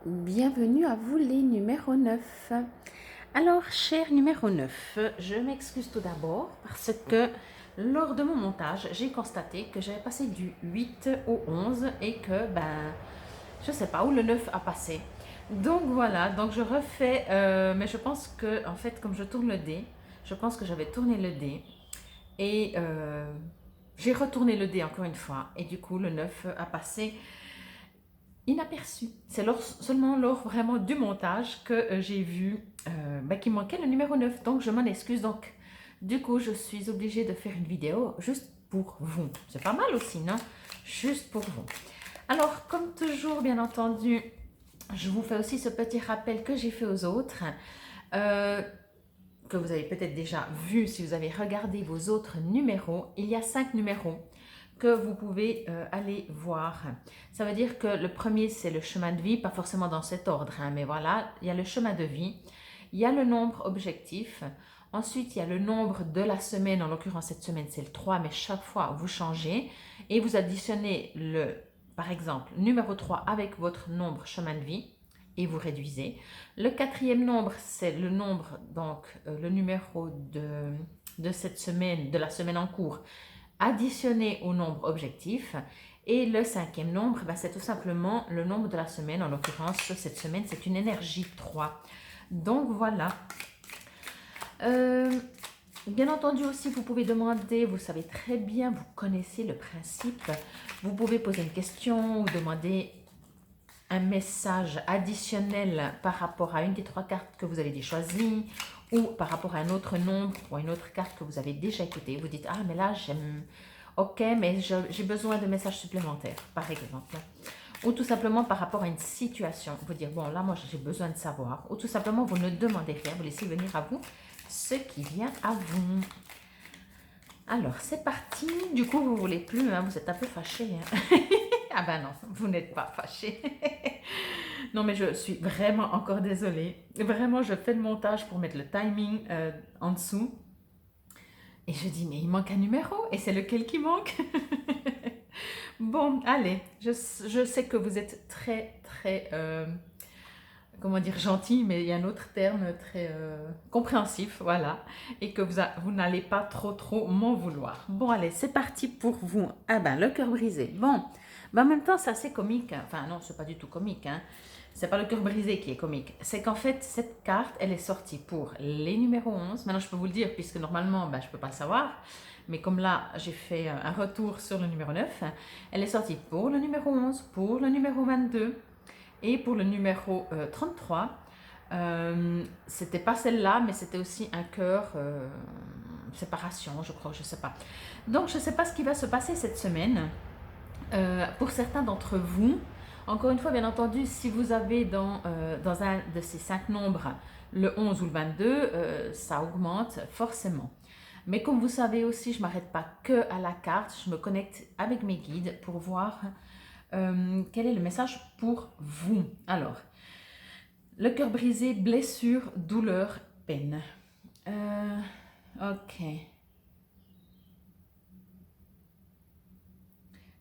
Bienvenue à vous les numéros 9. Alors, cher numéro 9, je m'excuse tout d'abord parce que lors de mon montage, j'ai constaté que j'avais passé du 8 au 11 et que, je sais pas où le 9 a passé. Donc voilà, donc je refais, mais je pense que, en fait, comme je tourne le dé, je pense que j'avais tourné le dé et j'ai retourné le dé encore une fois et du coup, le 9 a passé inaperçu. C'est seulement lors vraiment du montage que j'ai vu qu'il manquait le numéro 9. Donc je m'en excuse. Donc du coup, je suis obligée de faire une vidéo juste pour vous. C'est pas mal aussi, non? Juste pour vous. Alors, comme toujours, bien entendu, je vous fais aussi ce petit rappel que j'ai fait aux autres, euh, que vous avez peut-être déjà vu si vous avez regardé vos autres numéros. Il y a 5 numéros que vous pouvez aller voir. Ça veut dire que le premier, c'est le chemin de vie, pas forcément dans cet ordre, hein, mais voilà, il y a le chemin de vie, il y a le nombre objectif, ensuite il y a le nombre de la semaine, en l'occurrence cette semaine c'est le 3, mais chaque fois vous changez et vous additionnez par exemple, numéro 3 avec votre nombre chemin de vie et vous réduisez. Le quatrième nombre, c'est le nombre, donc le numéro de cette semaine, de la semaine en cours, additionné au nombre objectif. Et le cinquième nombre, c'est tout simplement le nombre de la semaine. En l'occurrence, cette semaine, c'est une énergie 3. Donc voilà. Bien entendu aussi, vous pouvez demander, vous savez très bien, vous connaissez le principe. Vous pouvez poser une question ou demander un message additionnel par rapport à une des 3 cartes que vous avez déjà choisies ou par rapport à un autre nombre ou à une autre carte que vous avez déjà écoutée. Vous dites, ah mais là j'aime, ok, mais j'ai besoin de messages supplémentaires, par exemple. Ou tout simplement par rapport à une situation. Vous dire, bon là moi j'ai besoin de savoir. Ou tout simplement vous ne demandez rien, vous laissez venir à vous ce qui vient à vous. Alors c'est parti. Du coup vous ne voulez plus, hein, vous êtes un peu fâché. Hein. Ah ben non, vous n'êtes pas fâché. Non mais je suis vraiment encore désolée. Vraiment, je fais le montage pour mettre le timing en dessous. Et je dis, mais il manque un numéro. Et c'est lequel qui manque? Bon, allez. Je sais que vous êtes très, très, comment dire, gentil, mais il y a un autre terme très compréhensif, voilà. Et que vous n'allez pas trop m'en vouloir. Bon, allez, c'est parti pour vous. Ah ben, le cœur brisé. Bon, en même temps, c'est assez comique. Enfin, non, c'est pas du tout comique, hein. C'est pas le cœur brisé qui est comique. C'est qu'en fait, cette carte, elle est sortie pour les numéros 11. Maintenant, je peux vous le dire, puisque normalement, je peux pas le savoir. Mais comme là, j'ai fait un retour sur le numéro 9, elle est sortie pour le numéro 11, pour le numéro 22 et pour le numéro 33. C'était pas celle-là, mais c'était aussi un cœur séparation, je crois, je sais pas. Donc, je sais pas ce qui va se passer cette semaine. Pour certains d'entre vous, encore une fois, bien entendu, si vous avez dans un de ces 5 nombres le 11 ou le 22, ça augmente forcément. Mais comme vous savez aussi, je ne m'arrête pas que à la carte, je me connecte avec mes guides pour voir quel est le message pour vous. Alors, le cœur brisé, blessure, douleur, peine. Ok.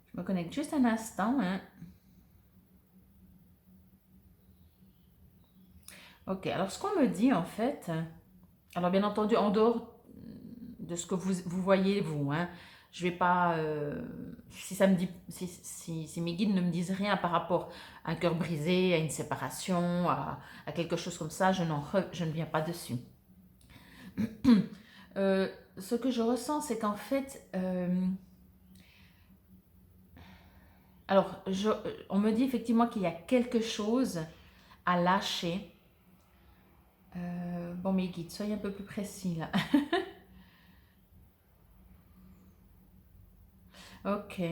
Je me connecte juste un instant, hein. Ok, alors ce qu'on me dit en fait, alors bien entendu en dehors de ce que vous voyez vous, hein, je vais pas, si ça me dit, si mes guides ne me disent rien par rapport à un cœur brisé, à une séparation, à quelque chose comme ça, je ne viens pas dessus. Ce que je ressens, c'est qu'en fait, alors on me dit effectivement qu'il y a quelque chose à lâcher. Bon, mes guides, soyez un peu plus précis là. Ok,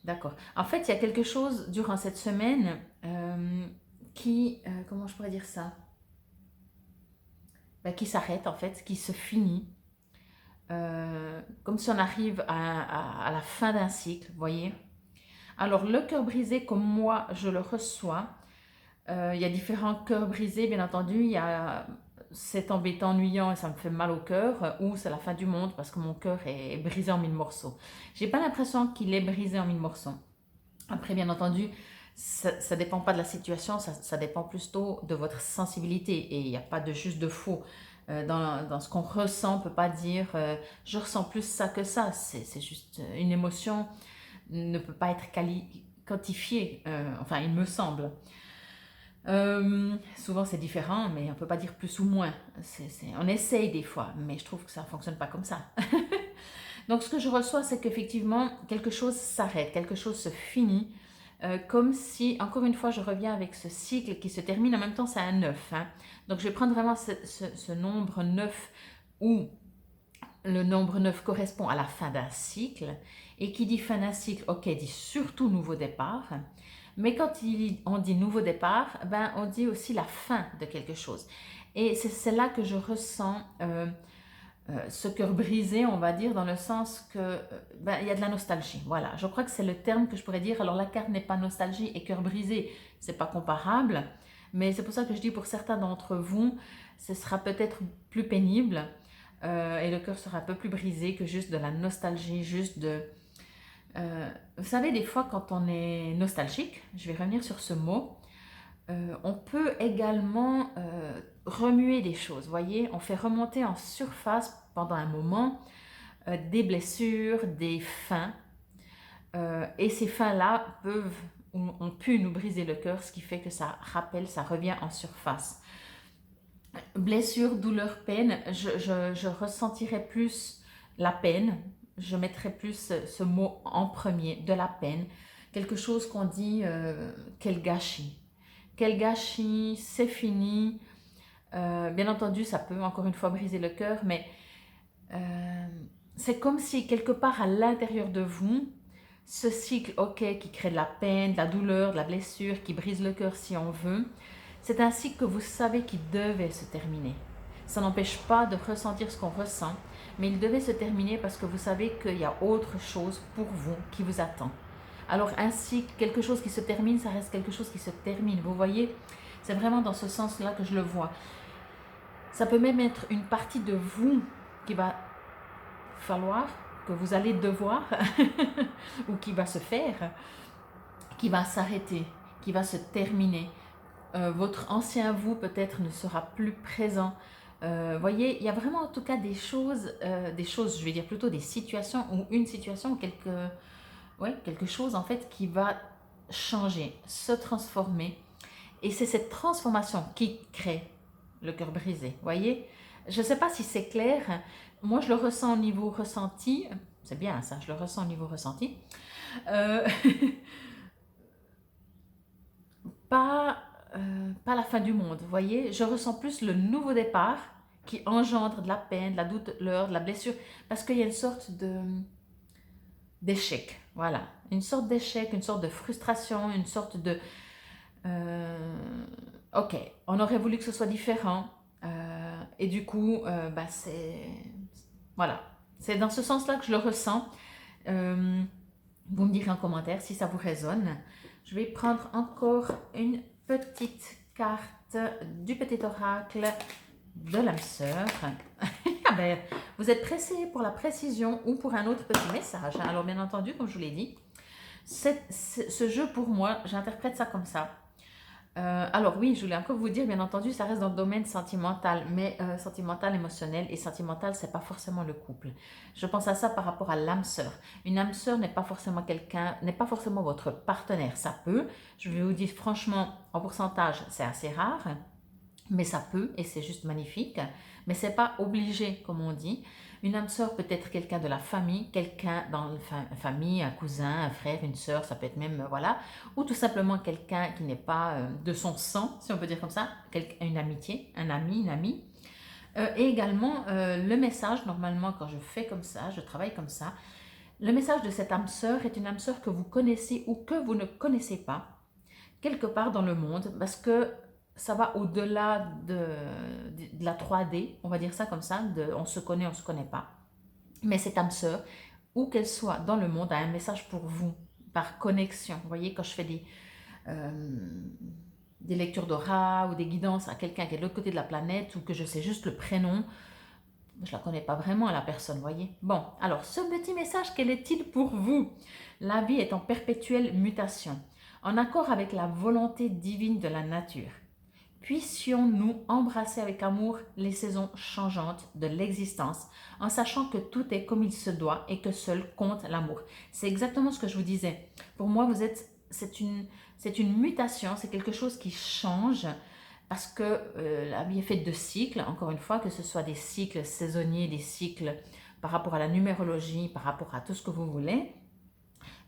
d'accord. En fait, il y a quelque chose durant cette semaine comment je pourrais dire ça? Qui s'arrête en fait, qui se finit. Comme si on arrive à la fin d'un cycle, vous voyez? Alors, le cœur brisé, comme moi, je le reçois. Il y a différents cœurs brisés, bien entendu. Il y a c'est embêtant, ennuyant et ça me fait mal au cœur, ou c'est la fin du monde parce que mon cœur est brisé en 1000 morceaux. J'ai pas l'impression qu'il est brisé en 1000 morceaux. Après, bien entendu, Ça dépend pas de la situation, ça dépend plutôt de votre sensibilité. Et il n'y a pas de juste de faux. Dans ce qu'on ressent, on ne peut pas dire je ressens plus ça que ça. C'est juste une émotion ne peut pas être quantifiée, enfin il me semble. Souvent c'est différent, mais on ne peut pas dire plus ou moins. On essaye des fois, mais je trouve que ça ne fonctionne pas comme ça. Donc ce que je reçois, c'est qu'effectivement, quelque chose s'arrête, quelque chose se finit, comme si, encore une fois, je reviens avec ce cycle qui se termine, en même temps c'est un 9. Hein. Donc je vais prendre vraiment ce nombre 9 où le nombre 9 correspond à la fin d'un cycle, et qui dit fin d'un cycle, ok, dit surtout nouveau départ. Mais quand on dit nouveau départ, ben, on dit aussi la fin de quelque chose. Et c'est là que je ressens ce cœur brisé, on va dire, dans le sens que ben, il y a de la nostalgie. Voilà, je crois que c'est le terme que je pourrais dire. Alors la carte n'est pas nostalgie et cœur brisé, c'est pas comparable. Mais c'est pour ça que je dis pour certains d'entre vous, ce sera peut-être plus pénible et le cœur sera un peu plus brisé que juste de la nostalgie, juste de... vous savez, des fois, quand on est nostalgique, je vais revenir sur ce mot, on peut également remuer des choses. Vous voyez, on fait remonter en surface pendant un moment des blessures, des faim. Et ces fins-là ont pu nous briser le cœur, ce qui fait que ça rappelle, ça revient en surface. Blessure, douleur, peine, je ressentirais plus la peine, je mettrais plus ce mot en premier, de la peine, quelque chose qu'on dit, quel gâchis, c'est fini, bien entendu ça peut encore une fois briser le cœur, mais c'est comme si quelque part à l'intérieur de vous, ce cycle, ok, qui crée de la peine, de la douleur, de la blessure, qui brise le cœur si on veut, c'est un cycle que vous savez qui devait se terminer. Ça n'empêche pas de ressentir ce qu'on ressent, mais il devait se terminer parce que vous savez qu'il y a autre chose pour vous qui vous attend. Alors un cycle, quelque chose qui se termine, ça reste quelque chose qui se termine. Vous voyez, c'est vraiment dans ce sens-là que je le vois. Ça peut même être une partie de vous qui va falloir, que vous allez devoir, ou qui va se faire, qui va s'arrêter, qui va se terminer. Votre ancien vous peut-être ne sera plus présent. Voyez, il y a vraiment en tout cas des choses, je vais dire plutôt des situations ou une situation, quelque chose en fait qui va changer, se transformer. Et c'est cette transformation qui crée le cœur brisé. Voyez, je ne sais pas si c'est clair. Moi, je le ressens au niveau ressenti. C'est bien ça, je le ressens au niveau ressenti. Pas la fin du monde, vous voyez. Je ressens plus le nouveau départ qui engendre de la peine, de la douleur, de la blessure, parce qu'il y a une sorte d'échec, voilà. Une sorte d'échec, une sorte de frustration, une sorte de... ok, on aurait voulu que ce soit différent, et du coup, c'est... Voilà, c'est dans ce sens-là que je le ressens. Vous me direz en commentaire si ça vous résonne. Je vais prendre encore une petite carte du petit oracle de l'âme sœur. Ah ben, vous êtes pressé pour la précision ou pour un autre petit message. Alors bien entendu, comme je vous l'ai dit, ce jeu pour moi, j'interprète ça comme ça. Alors oui, je voulais encore vous dire, bien entendu, ça reste dans le domaine sentimental, mais sentimental, émotionnel, et sentimental, c'est pas forcément le couple. Je pense à ça par rapport à l'âme sœur. Une âme sœur n'est pas forcément n'est pas forcément votre partenaire. Ça peut, je vais vous dire franchement, en pourcentage, c'est assez rare, mais ça peut, et c'est juste magnifique, mais c'est pas obligé, comme on dit. Une âme sœur peut être quelqu'un de la famille, quelqu'un dans la famille, un cousin, un frère, une sœur, ça peut être même, voilà, ou tout simplement quelqu'un qui n'est pas de son sang, si on peut dire comme ça, une amitié, un ami, une amie. Et également, le message, normalement, quand je fais comme ça, je travaille comme ça, le message de cette âme sœur est une âme sœur que vous connaissez ou que vous ne connaissez pas, quelque part dans le monde, parce que ça va au-delà de la 3D, on va dire ça comme ça, on se connaît, on ne se connaît pas. Mais cette âme sœur, où qu'elle soit dans le monde, a un message pour vous, par connexion. Vous voyez, quand je fais des lectures d'aura ou des guidances à quelqu'un qui est de l'autre côté de la planète, ou que je sais juste le prénom, je ne la connais pas vraiment la personne, vous voyez. Bon, alors ce petit message, quel est-il pour vous? La vie est en perpétuelle mutation. en accord avec la volonté divine de la nature. Puissions-nous embrasser avec amour les saisons changeantes de l'existence, en sachant que tout est comme il se doit et que seul compte l'amour. C'est exactement ce que je vous disais. Pour moi, c'est une mutation, c'est quelque chose qui change, parce que la vie est faite de cycles, encore une fois, que ce soit des cycles saisonniers, des cycles par rapport à la numérologie, par rapport à tout ce que vous voulez.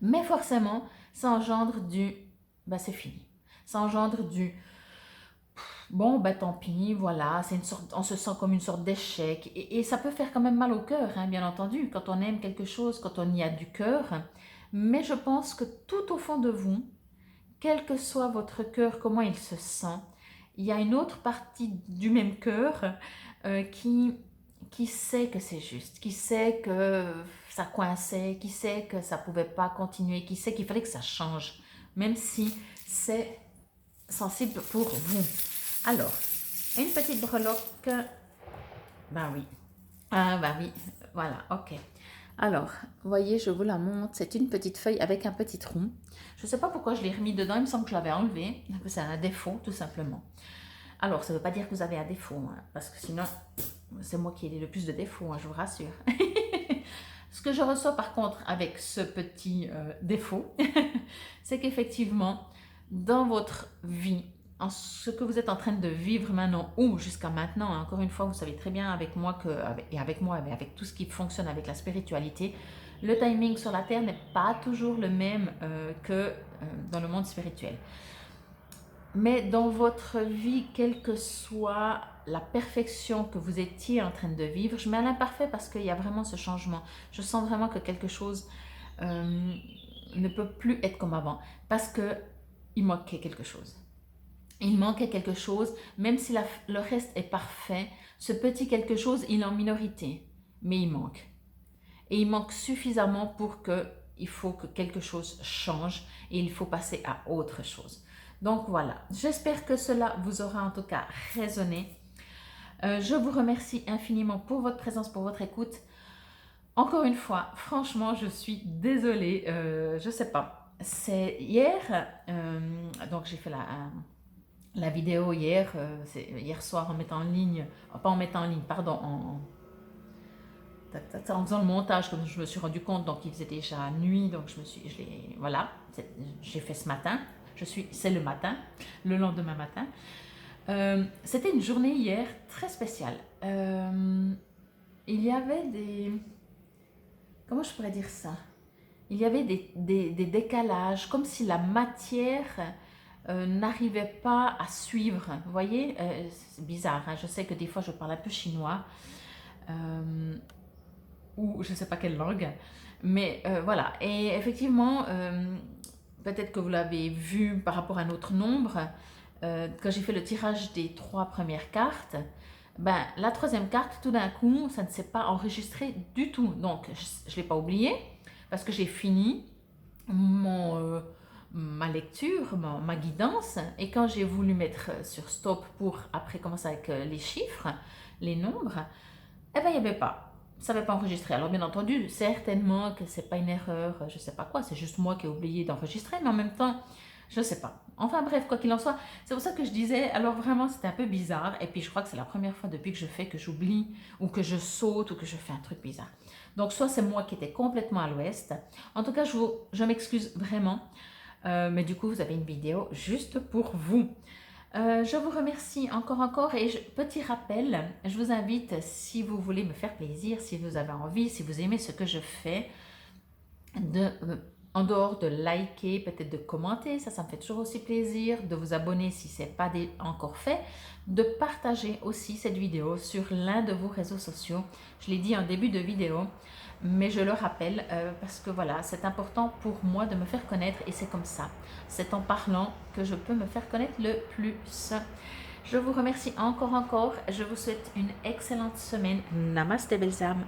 Mais forcément, ça engendre c'est fini. Ça engendre bon, tant pis, voilà, on se sent comme une sorte d'échec. Et ça peut faire quand même mal au cœur, hein, bien entendu, quand on aime quelque chose, quand on y a du cœur. Mais je pense que tout au fond de vous, quel que soit votre cœur, comment il se sent, il y a une autre partie du même cœur qui sait que c'est juste, qui sait que ça coinçait, qui sait que ça ne pouvait pas continuer, qui sait qu'il fallait que ça change, même si c'est sensible pour vous. Alors, une petite breloque, oui, oui, voilà, ok. Alors, vous voyez, je vous la montre, c'est une petite feuille avec un petit trou. Je ne sais pas pourquoi je l'ai remis dedans, il me semble que je l'avais enlevé, c'est un défaut tout simplement. Alors, ça ne veut pas dire que vous avez un défaut, hein, parce que sinon, c'est moi qui ai le plus de défauts, hein, je vous rassure. Ce que je reçois par contre avec ce petit défaut, c'est qu'effectivement, dans votre vie, en ce que vous êtes en train de vivre maintenant ou jusqu'à maintenant, hein, encore une fois, vous savez très bien avec moi avec tout ce qui fonctionne avec la spiritualité, le timing sur la Terre n'est pas toujours le même que dans le monde spirituel. Mais dans votre vie, quelle que soit la perfection que vous étiez en train de vivre, je mets à l'imparfait parce qu'il y a vraiment ce changement. Je sens vraiment que quelque chose ne peut plus être comme avant parce qu'il manquait quelque chose. Il manquait quelque chose, même si le reste est parfait, ce petit quelque chose, il est en minorité, mais il manque. Et il manque suffisamment pour qu'il faut que quelque chose change et il faut passer à autre chose. Donc voilà, j'espère que cela vous aura en tout cas résonné. Je vous remercie infiniment pour votre présence, pour votre écoute. Encore une fois, franchement, je suis désolée, je sais pas. C'est hier, donc j'ai fait la vidéo hier, hier soir en mettant en ligne, pas en mettant en ligne, pardon, en faisant le montage, comme je me suis rendu compte, donc il faisait déjà nuit, donc voilà, j'ai fait ce matin, c'est le matin, le lendemain matin. C'était une journée hier très spéciale. Il y avait comment je pourrais dire ça? Il y avait des décalages, comme si la matière n'arrivait pas à suivre. Vous voyez, c'est bizarre, hein? Je sais que des fois je parle un peu chinois, ou je ne sais pas quelle langue, mais voilà. Et effectivement, peut-être que vous l'avez vu par rapport à notre nombre, quand j'ai fait le tirage des 3 premières cartes, la troisième carte, tout d'un coup, ça ne s'est pas enregistré du tout. Donc, je ne l'ai pas oublié parce que j'ai fini ma lecture, ma guidance. Et quand j'ai voulu mettre sur stop pour après commencer avec les chiffres, les nombres, il n'y avait pas. Ça n'avait pas enregistré. Alors bien entendu, certainement que c'est pas une erreur, je ne sais pas quoi, c'est juste moi qui ai oublié d'enregistrer, mais en même temps, je ne sais pas. Enfin bref, quoi qu'il en soit, c'est pour ça que je disais, alors vraiment c'était un peu bizarre, et puis je crois que c'est la première fois depuis que je fais que j'oublie, ou que je saute, ou que je fais un truc bizarre. Donc soit c'est moi qui étais complètement à l'ouest, en tout cas je m'excuse vraiment, mais du coup vous avez une vidéo juste pour vous. Je vous remercie encore et petit rappel, je vous invite, si vous voulez me faire plaisir, si vous avez envie, si vous aimez ce que je fais, en dehors de liker, peut-être de commenter, ça me fait toujours aussi plaisir, de vous abonner si ce n'est pas encore fait, de partager aussi cette vidéo sur l'un de vos réseaux sociaux. Je l'ai dit en début de vidéo, mais je le rappelle parce que voilà, c'est important pour moi de me faire connaître et c'est comme ça. C'est en parlant que je peux me faire connaître le plus. Je vous remercie encore. Je vous souhaite une excellente semaine. Namaste belles âmes.